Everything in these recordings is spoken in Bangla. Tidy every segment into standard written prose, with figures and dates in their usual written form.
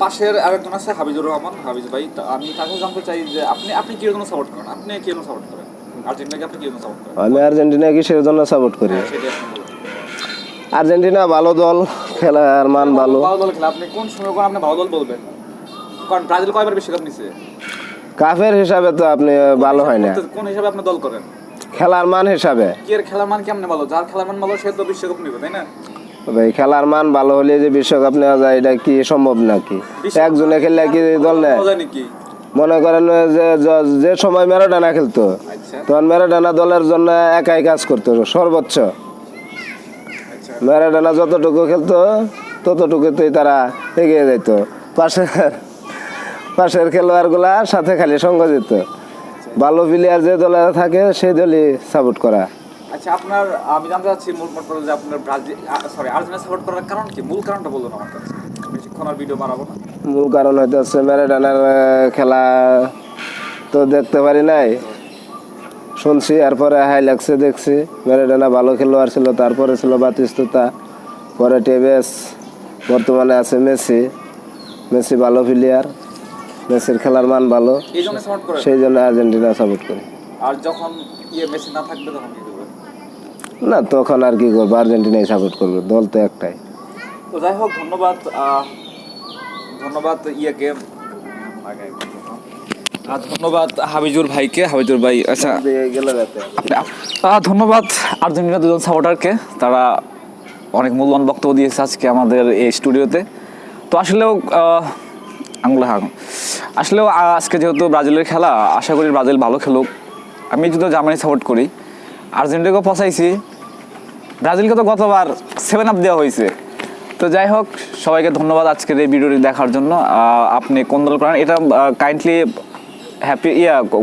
পাশের আরেকজন আছে হাবিজুর রহমান, হাবিজ ভাই। আমি তাকে জানতে চাই যে আপনি কি জন্য সাপোর্ট করেন? আপনি কি জন্য সাপোর্ট করেন? আর্জেন্টিনাকে আপনি কি জন্য সাপোর্ট করেন? আমি আর্জেন্টিনা কিসের জন্য সাপোর্ট করি? সেটাই আপনি বলুন। আর্জেন্টিনা ভালো দল, খেলার মান ভালো। ভালো দল খেলে আপনি কোন সময় কোন আপনি ভালো দল বলবেন? কারণ ব্রাজিল কয়বার বিশ্বকাপ নিছে? কাফের হিসাবে তো আপনি ভালো হয় না। কোন হিসাবে আপনি দল করেন? খেলার মান হিসাবে। কি এর খেলার মান কেমনে ভালো? যার খেলার মান ভালো সে তো বিশ্বকাপ নিবে, তাই না? ভাই খেলার মান ভালো হলে যে বিশ্বকাপ নেওয়া যায় এটা কি সম্ভব নাকি? একজনে খেললে কি দল নেয়? মনে করেন যে সময় ম্যারাডোনা খেলতো, তখন ম্যারাডোনা দলের জন্য একাই কাজ করতো সর্বোচ্চ। ম্যারাডোনা যতটুকু খেলতো ততটুকুতেই তারা এগিয়ে যেত। পাশের খেলোয়াড়গুলার সাথে খালি সঙ্গ দিত। ভালো প্লেয়ার যে দলে থাকে সেই দলই সাপোর্ট করা। আচ্ছা, আপনার আমি জানতে চাচ্ছি মূল পর্বে যে আপনার আর্জেন্টিনা সাপোর্ট করার কারণ কি? মূল কারণটা বলুন আমার কাছে। বেশিক্ষণ আর ভিডিও বানাবো না। মূল কারণ হইতেছে ম্যারাডোনার খেলা তো দেখতে পারি নাই, শুনছি, এরপরে হাইলাক্সে দেখছি। ম্যারাডোনা ভালো খেলোয়াড় ছিল, তারপরে ছিল বাতিস্তুতা, পরে টেভেস, বর্তমানে আছে মেসি ভালো প্লেয়ার, মেসির খেলার মান ভালো, সেই জন্য আর্জেন্টিনা সাপোর্ট করি। আর যখন মেসি না থাকবে তখন কি করবে? না, তখন আর কি করবো, আর্জেন্টিনাই সাপোর্ট করবো, দল তো একটাই। তো যাই হোক, ধন্যবাদ ধন্যবাদ হাবিজুর ভাইকে। হাবিজুর ভাই, আচ্ছা ধন্যবাদ আর্জেন্টিনা দুজন সাপোর্টারকে। তারা অনেক মূল্যবান বক্তব্য দিয়েছে আজকে আমাদের এই স্টুডিওতে। তো আসলেও আজকে যেহেতু ব্রাজিলের খেলা, আশা করি ব্রাজিল ভালো খেলুক। আমি যদি জার্মানি সাপোর্ট করি, আর্জেন্টিনাকে পচাইছি, ব্রাজিলকে তো গতবার 7 আপ দেওয়া হয়েছে। তো যাই হোক, সবাইকে ধন্যবাদ আজকের এই ভিডিওটি দেখার জন্য। আপনি কোন দল করেন এটা কাইন্ডলি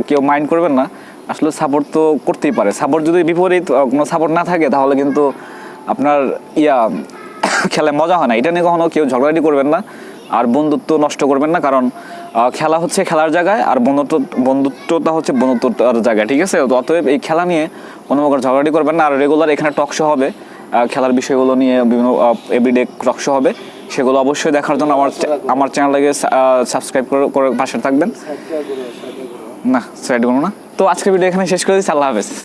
কেউ মাইন্ড করবেন না। আসলে সাপোর্ট তো করতেই পারে। সাপোর্ট যদি বিপরীত কোনো সাপোর্ট না থাকে তাহলে কিন্তু আপনার খেলায় মজা হয় না। এটা নিয়ে কখনো কেউ ঝগড়াঝাটি করবেন না, আর বন্ধুত্ব নষ্ট করবেন না। কারণ খেলা হচ্ছে খেলার জায়গায়, আর বন্ধুত্বটা হচ্ছে বন্ধুত্বটার জায়গায়, ঠিক আছে? অতএব এই খেলা নিয়ে কোনো প্রকার ঝগড়াঝাটি করবেন না। আর রেগুলার এখানে টক শো হবে, খেলার বিষয়গুলো নিয়ে বিভিন্ন এভরিডে টক শো হবে। সেগুলো অবশ্যই দেখার জন্য আমার চ্যানেলটাকে সাবস্ক্রাইব করে পাশে থাকবেন। না, সাইড করুন না। তো আজকের ভিডিও এখানে শেষ করে দিচ্ছি। আল্লাহ হাফেজ।